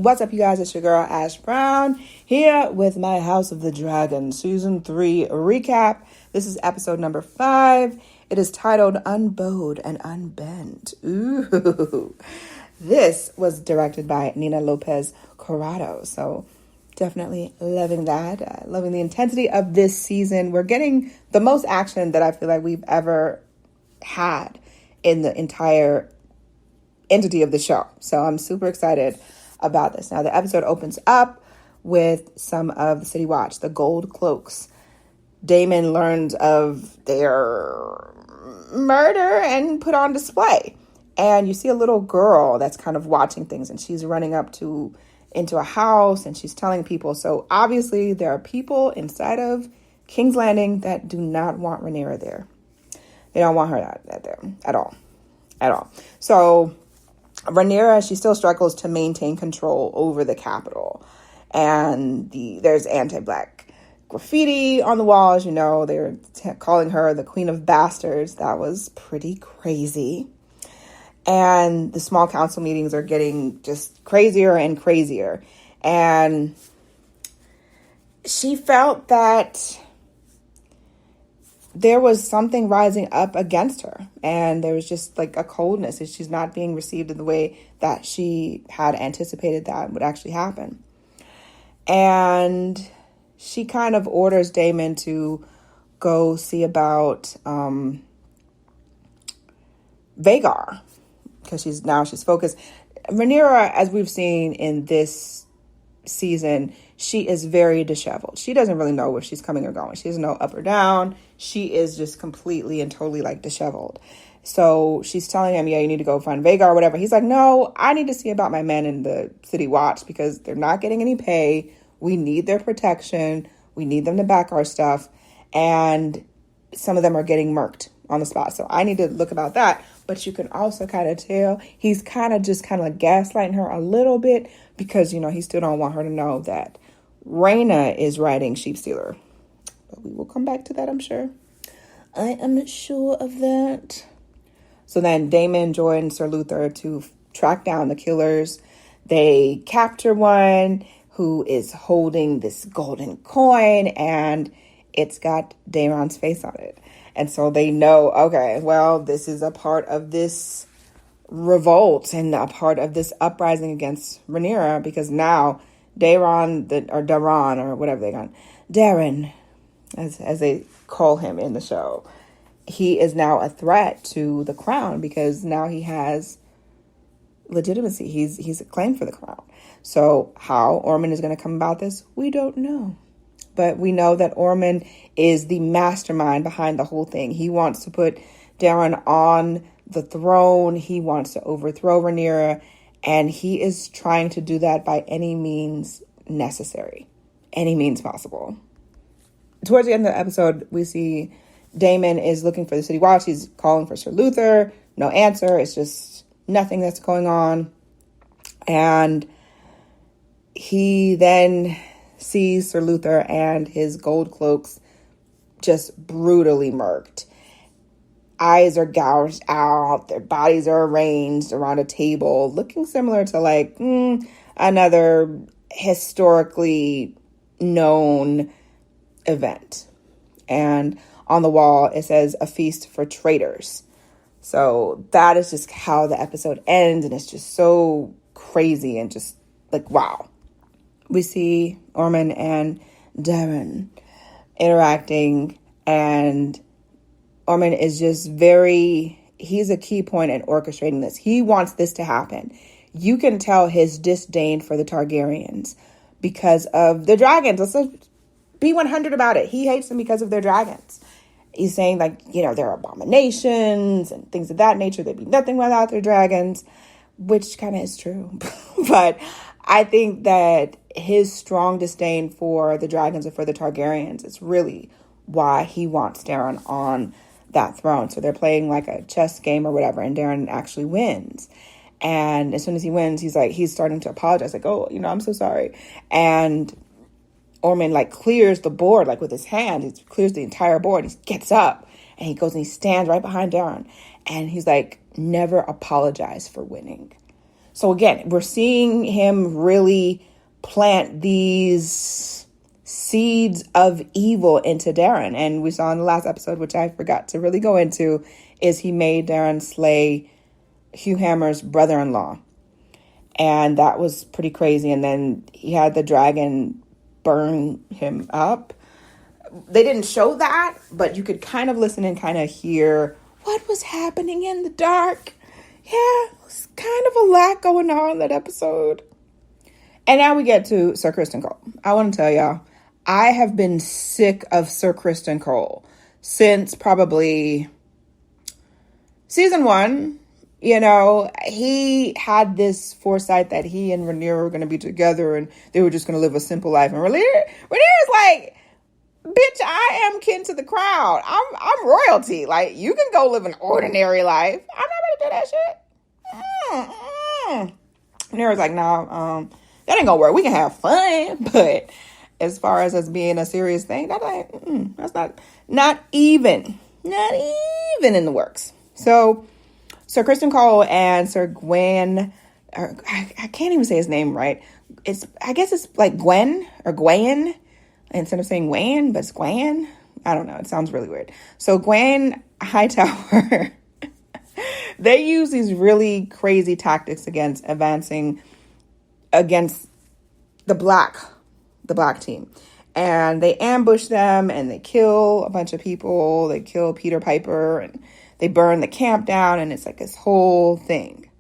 What's up, you guys? It's your girl, Ash Brown, here with my House of the Dragon Season 3 recap. This is episode number 5. It is titled Unbowed and Unbent. Ooh. This was directed by Nina Lopez Corrado, so definitely loving that. Loving the intensity of this season. We're getting the most action that I feel like we've ever had in the entire entity of the show. So I'm super excited about this. Now, the episode opens up with some of the City Watch, the Gold Cloaks. Daemon learns of their murder and put on display. And you see a little girl that's kind of watching things, and she's running up into a house, and she's telling people. So obviously there are people inside of King's Landing that do not want Rhaenyra there. They don't want her there at all. So Rhaenyra, she still struggles to maintain control over the capital. And there's anti-Black graffiti on the walls. You know, they're calling her the Queen of Bastards. That was pretty crazy. And the small council meetings are getting just crazier and crazier. And she felt that there was something rising up against her, and there was just like a coldness, and she's not being received in the way that she had anticipated that would actually happen. And she kind of orders Daemon to go see about Vhagar, because she's focused. Rhaenyra, as we've seen in this season, she is very disheveled. She doesn't really know where she's coming or going. She doesn't know up or down. She is just completely and totally like disheveled. So she's telling him, yeah, you need to go find Vhagar or whatever. He's like, no, I need to see about my men in the City Watch because they're not getting any pay. We need their protection. We need them to back our stuff. And some of them are getting murked on the spot. So I need to look about that. But you can also kind of tell he's kind of like gaslighting her a little bit because, you know, he still don't want her to know that Rhaena is riding Sheep Stealer. But we will come back to that, I'm sure. I am sure of that. So then Daemon joins Sir Luther to track down the killers. They capture one who is holding this golden coin, and it's got Daemon's face on it. And so they know, okay, well, this is a part of this revolt and a part of this uprising against Rhaenyra, because now Darren, as they call him in the show, he is now a threat to the crown because now he has legitimacy. He's a claim for the crown. So how Aemond is going to come about this, we don't know. But we know that Aemond is the mastermind behind the whole thing. He wants to put Darren on the throne. He wants to overthrow Rhaenyra. And he is trying to do that by any means necessary. Any means possible. Towards the end of the episode, we see Daemon is looking for the City Watch. He's calling for Sir Luther. No answer. It's just nothing that's going on. And he then sees Sir Luther and his gold cloaks just brutally murked. Eyes are gouged out. Their bodies are arranged around a table, looking similar to like another historically known event. And on the wall, it says, "A feast for traitors." So that is just how the episode ends. And it's just so crazy and just like, wow. We see Aemond and Darren interacting, and Aemond is just he's a key point in orchestrating this. He wants this to happen. You can tell his disdain for the Targaryens because of the dragons. Let's be 100 about it. He hates them because of their dragons. He's saying, like, you know, they're abominations and things of that nature. They'd be nothing without their dragons, which kind of is true. But I think that his strong disdain for the dragons and for the Targaryens is really why he wants Darren on that throne. So they're playing like a chess game or whatever, and Darren actually wins. And as soon as he wins, he's starting to apologize, like, oh, you know, I'm so sorry. And Aemond like clears the board, like with his hand. He clears the entire board. He gets up and he goes and he stands right behind Darren. And he's like, never apologize for winning. So again, we're seeing him really plant these seeds of evil into Darren. And we saw in the last episode, which I forgot to really go into, is he made Darren slay Hugh Hammer's brother-in-law. And that was pretty crazy. And then he had the dragon burn him up. They didn't show that, but you could kind of listen and kind of hear what was happening in the dark. Yeah, it was kind of a lot going on that episode. And now we get to Sir Criston Cole. I want to tell y'all, I have been sick of Sir Criston Cole since probably season 1. You know, he had this foresight that he and Rhaenyra were going to be together and they were just going to live a simple life. And Rhaenyra's like, bitch, I am kin to the crown. I'm royalty. Like, you can go live an ordinary life. I'm not going to do that shit. Rhaenyra's like, nah, that ain't going to work. We can have fun. But as far as us being a serious thing, that's not even in the works. So Sir Criston Cole and Sir Gwen, I can't even say his name right. I guess it's like Gwen or Gwen instead of saying Gwen, but it's Gwen. I don't know. It sounds really weird. So Gwen Hightower, they use these really crazy tactics against advancing against the black team. And they ambush them and they kill a bunch of people. They kill Peter Piper and they burn the camp down, and it's like this whole thing.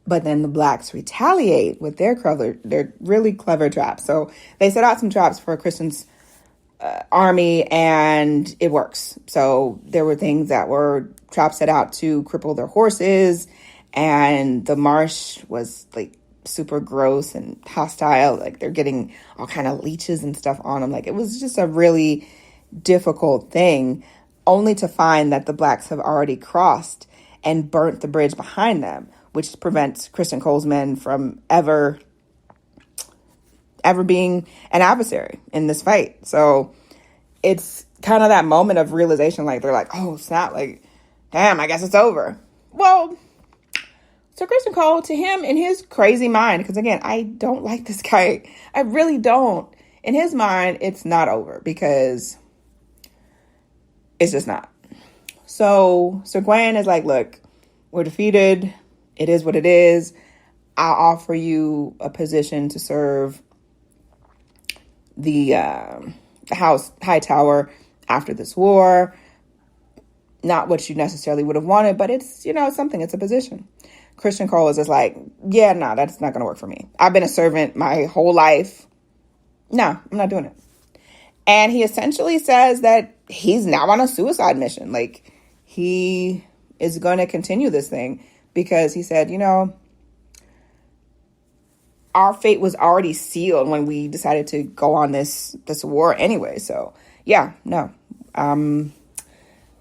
But then the blacks retaliate with their really clever traps. So they set out some traps for Criston's army, and it works. So there were things that were traps set out to cripple their horses, and the marsh was like super gross and hostile. Like they're getting all kind of leeches and stuff on them. Like it was just a really difficult thing, only to find that the blacks have already crossed and burnt the bridge behind them, which prevents Criston Cole's men from ever being an adversary in this fight. So it's kind of that moment of realization, like they're like, oh snap, like, damn, I guess it's over. Well, so Criston Cole, to him, in his crazy mind, because again, I don't like this guy. I really don't. In his mind, it's not over because it's just not. So Gwen is like, look, we're defeated. It is what it is. I'll offer you a position to serve the House Hightower after this war. Not what you necessarily would have wanted, but it's, something. It's a position. Criston Cole is just like, yeah, no, that's not going to work for me. I've been a servant my whole life. No, I'm not doing it. And he essentially says that he's now on a suicide mission. Like, he is going to continue this thing because he said, our fate was already sealed when we decided to go on this war anyway. So, yeah, no, I'm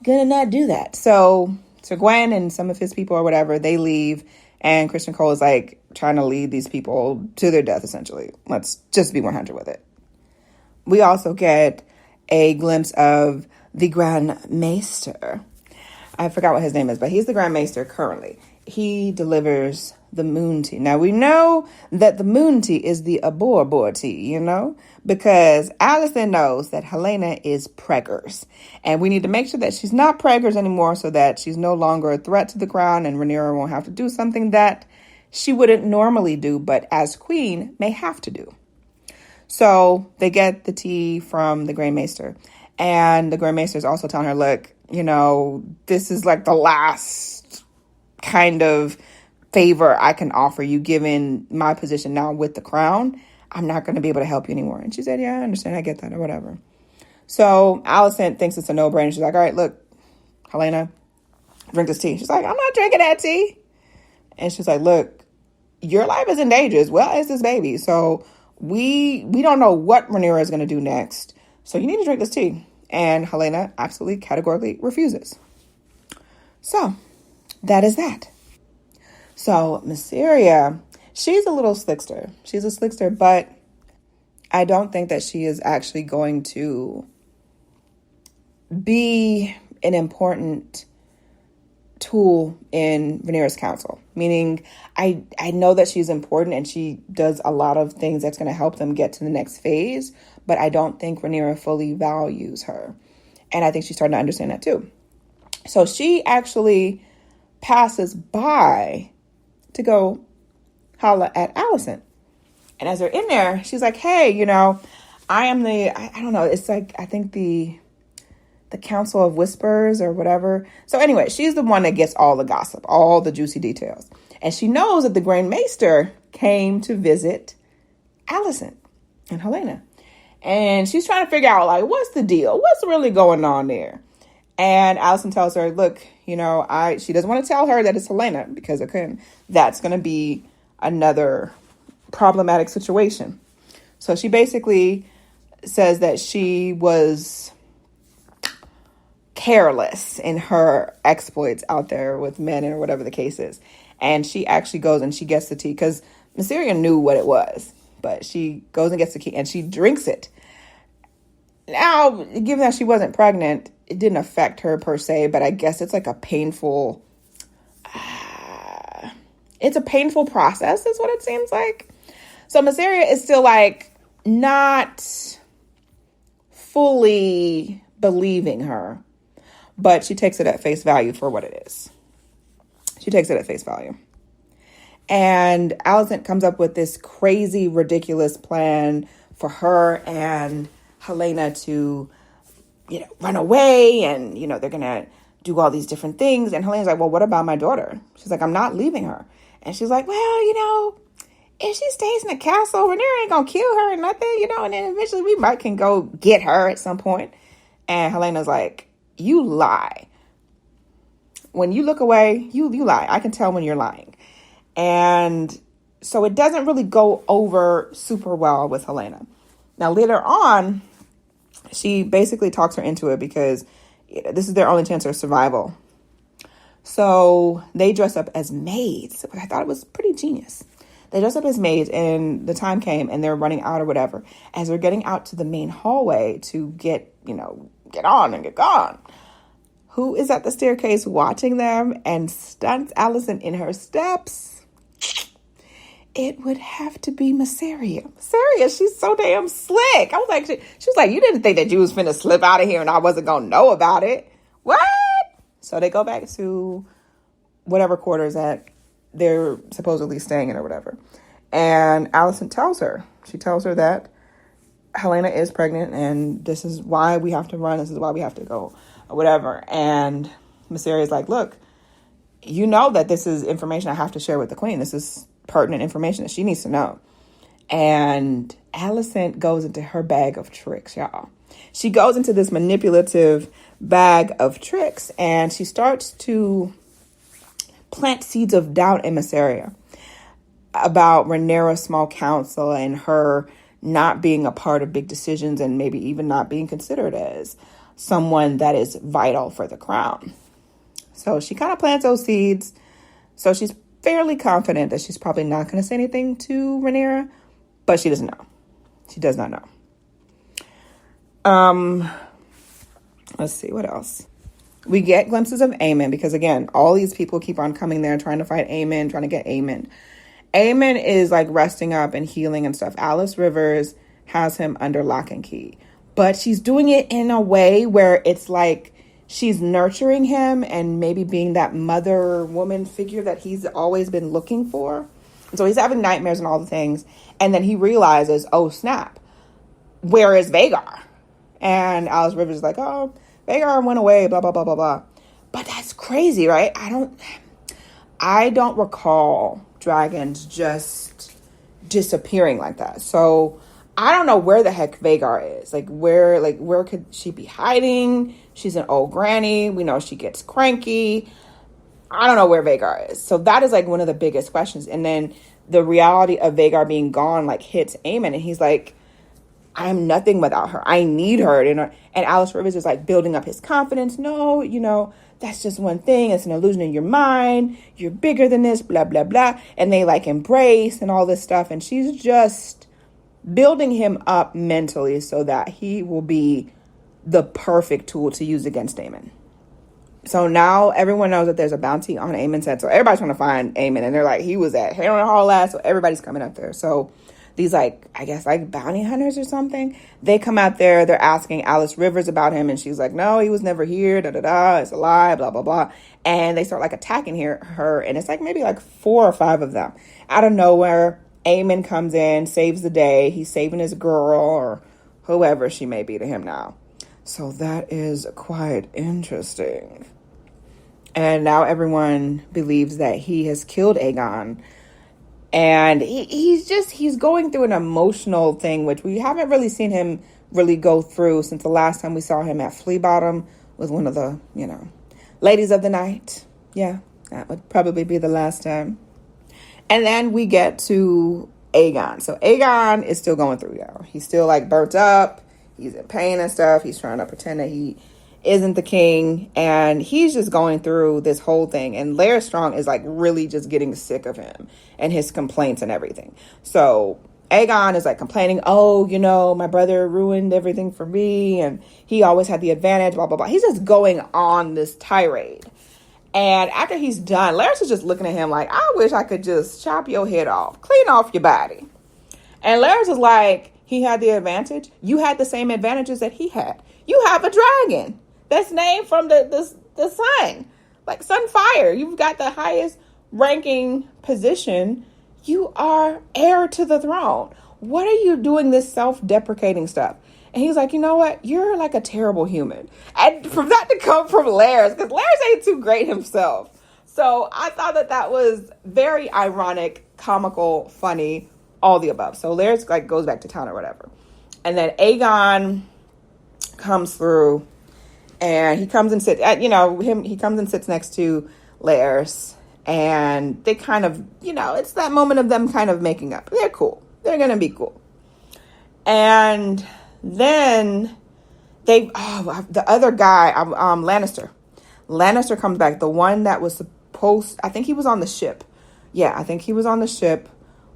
going to not do that. So Gwen and some of his people or whatever, they leave. And Criston Cole is like trying to lead these people to their death, essentially. Let's just be 100 with it. We also get a glimpse of the Grand Maester. I forgot what his name is, but he's the Grand Maester currently. He delivers the moon tea. Now, we know that the moon tea is the abor tea, because Alicent knows that Helaena is preggers. And we need to make sure that she's not preggers anymore so that she's no longer a threat to the crown and Rhaenyra won't have to do something that she wouldn't normally do, but as queen may have to do. So they get the tea from the Grand Maester. And the Grand Maester is also telling her, look, this is like the last kind of favor I can offer you, given my position now with the crown. I'm not going to be able to help you anymore. And she said, yeah, I understand. I get that or whatever. So Alicent thinks it's a no-brainer. She's like, all right, look, Helaena, drink this tea. She's like, I'm not drinking that tea. And she's like, look, your life is in danger as well as this baby. So we don't know what Rhaenyra is going to do next. So you need to drink this tea. And Helaena absolutely categorically refuses. So that is that. So Mysaria, she's a little slickster. She's a slickster, but I don't think that she is actually going to be an important tool in Rhaenyra's council, meaning I know that she's important and she does a lot of things that's going to help them get to the next phase, but I don't think Rhaenyra fully values her. And I think she's starting to understand that too. So she actually passes by to go holla at Alicent. And as they're in there, she's like, hey, I am I don't know, it's like, I think the Council of Whispers or whatever. So anyway, she's the one that gets all the gossip, all the juicy details. And she knows that the Grand Maester came to visit Alicent and Helaena. And she's trying to figure out, like, what's the deal? What's really going on there? And Alicent tells her, look, she doesn't want to tell her that it's Helaena because that's going to be another problematic situation. So she basically says that she was careless in her exploits out there with men or whatever the case is. And she actually goes and she gets the tea because Mysaria knew what it was, but she goes and gets the tea and she drinks it. Now, given that she wasn't pregnant, it didn't affect her per se, but I guess it's like a painful, it's a painful process is what it seems like. So Mysaria is still like not fully believing her, but she takes it at face value for what it is. She takes it at face value. And Alicent comes up with this crazy, ridiculous plan for her and Helaena to, run away and, they're going to do all these different things. And Helena's like, well, what about my daughter? She's like, I'm not leaving her. And she's like, well, if she stays in the castle, Rhaenyra ain't going to kill her or nothing, and then eventually we can go get her at some point. And Helena's like, you lie. When you look away, you lie. I can tell when you're lying. And so it doesn't really go over super well with Helaena. Now, later on, she basically talks her into it because this is their only chance of survival. So they dress up as maids. I thought it was pretty genius. They dress up as maids and the time came and they're running out or whatever. As they're getting out to the main hallway to get on and get gone. Who is at the staircase watching them and stunts Alicent in her steps? It would have to be Mysaria. Mysaria, she's so damn slick. I was like, she was like, you didn't think that you was finna slip out of here and I wasn't gonna know about it. What? So they go back to whatever quarters that they're supposedly staying in or whatever. And Alicent tells her that Helaena is pregnant and this is why we have to run. This is why we have to go or whatever. And Mysaria is like, look, that this is information I have to share with the queen. This is pertinent information that she needs to know. And Alicent goes into her bag of tricks, y'all. She goes into this manipulative bag of tricks and she starts to plant seeds of doubt in Mysaria about Rhaenyra's small council and her not being a part of big decisions and maybe even not being considered as someone that is vital for the crown. So she kind of plants those seeds. So she's fairly confident that she's probably not going to say anything to Rhaenyra, but she doesn't know. She does not know. Let's see, what else? We get glimpses of Aemond because, again, all these people keep on coming there trying to fight Aemond, trying to get Aemond. Aemond is like resting up and healing and stuff. Alice Rivers has him under lock and key, but she's doing it in a way where it's like she's nurturing him and maybe being that mother woman figure that he's always been looking for. And so he's having nightmares and all the things. And then he realizes, oh, snap, where is Vhagar? And Alice Rivers is like, oh, Vhagar went away, blah, blah, blah, blah, blah. But that's crazy, right? I don't recall dragons just disappearing like that. So I don't know where the heck Vhagar is. Where could she be hiding? She's an old granny. We know she gets cranky. I don't know where Vhagar is. So that is like one of the biggest questions. And then the reality of Vhagar being gone hits Aemond, and he's like, I'm nothing without her. I need her. And Alice Rivers is like building up his confidence. No, that's just one thing. It's an illusion in your mind. You're bigger than this, blah, blah, blah. And they embrace and all this stuff. And she's just building him up mentally so that he will be the perfect tool to use against Daemon. So now everyone knows that there's a bounty on Aemond's head. So everybody's trying to find Aemond. And they're like, he was at Harrenhal last. So everybody's coming up there. So these, like, I guess, like, bounty hunters or something, they come out there. They're asking Alice Rivers about him. And she's like, no, he was never here. Da-da-da. It's a lie. Blah, blah, blah. And they start, like, attacking her. And it's, like, maybe, like, 4 or 5 of them. Out of nowhere, Aemond comes in, saves the day. He's saving his girl or whoever she may be to him now. So that is quite interesting. And now everyone believes that he has killed Aegon. And he's going through an emotional thing, which we haven't really seen him really go through since the last time we saw him at Flea Bottom with one of the, ladies of the night. Yeah, that would probably be the last time. And then we get to Aegon. So Aegon is still going through, y'all. He's still, like, burnt up. He's in pain and stuff. He's trying to pretend that he isn't the king. And he's just going through this whole thing. And Lair Strong is, like, really just getting sick of him and his complaints and everything. So Aegon is, like, complaining, my brother ruined everything for me. And he always had the advantage, blah, blah, blah. He's just going on this tirade. And after he's done, Lair's is just looking at him like, I wish I could just chop your head off, clean off your body. And Lair's is like, he had the advantage. You had the same advantages that he had. You have a dragon that's named from the sun, like Sunfire. You've got the highest ranking position. You are heir to the throne. What are you doing this self-deprecating stuff? And he's like, you know what? You're like a terrible human. And from that to come from Lair's, because Lair's ain't too great himself. So I thought that was very ironic, comical, funny, all the above. So Lair's, like, goes back to town or whatever. And then Aegon comes through and he comes and sits he comes and sits next to Lair's, and they kind of, it's that moment of them kind of making up. They're cool. They're going to be cool. And then the other guy, Lannister. Lannister comes back. The one that was I think he was on the ship. Yeah, I think he was on the ship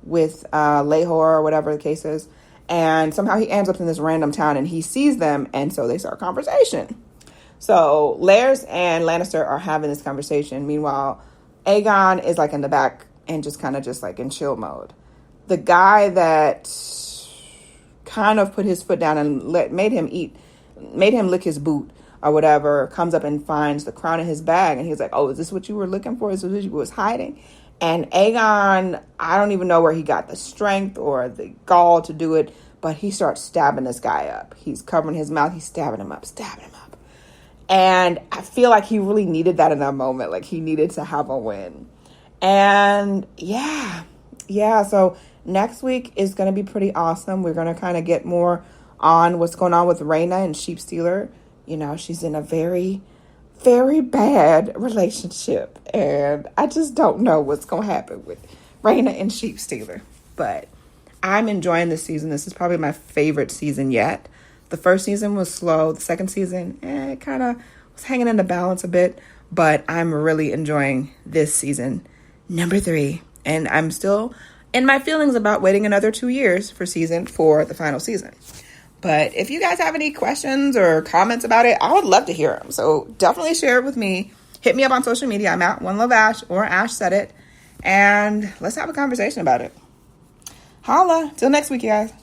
with Lehor or whatever the case is. And somehow he ends up in this random town and he sees them. And so they start a conversation. So Lair's and Lannister are having this conversation. Meanwhile, Aegon is, like, in the back and just kind of just, like, in chill mode. The guy that kind of put his foot down and made him lick his boot or whatever, comes up and finds the crown in his bag. And he's like, oh, is this what you were looking for? Is this what you was hiding? And Aegon, I don't even know where he got the strength or the gall to do it, but he starts stabbing this guy up. He's covering his mouth. He's stabbing him up. And I feel like he really needed that in that moment. Like, he needed to have a win. And yeah. So next week is going to be pretty awesome. We're going to kind of get more on what's going on with Rhaena and Sheep Stealer. She's in a very, very bad relationship. And I just don't know what's going to happen with Rhaena and Sheep Stealer. But I'm enjoying this season. This is probably my favorite season yet. The first season was slow. The second season, it kind of was hanging in the balance a bit. But I'm really enjoying this season, number 3. And I'm still in my feelings about waiting another 2 years for the final season. But if you guys have any questions or comments about it, I would love to hear them. So definitely share it with me. Hit me up on social media. I'm at OneLoveAsh or Ash Said It. And let's have a conversation about it. Holla. Till next week, you guys.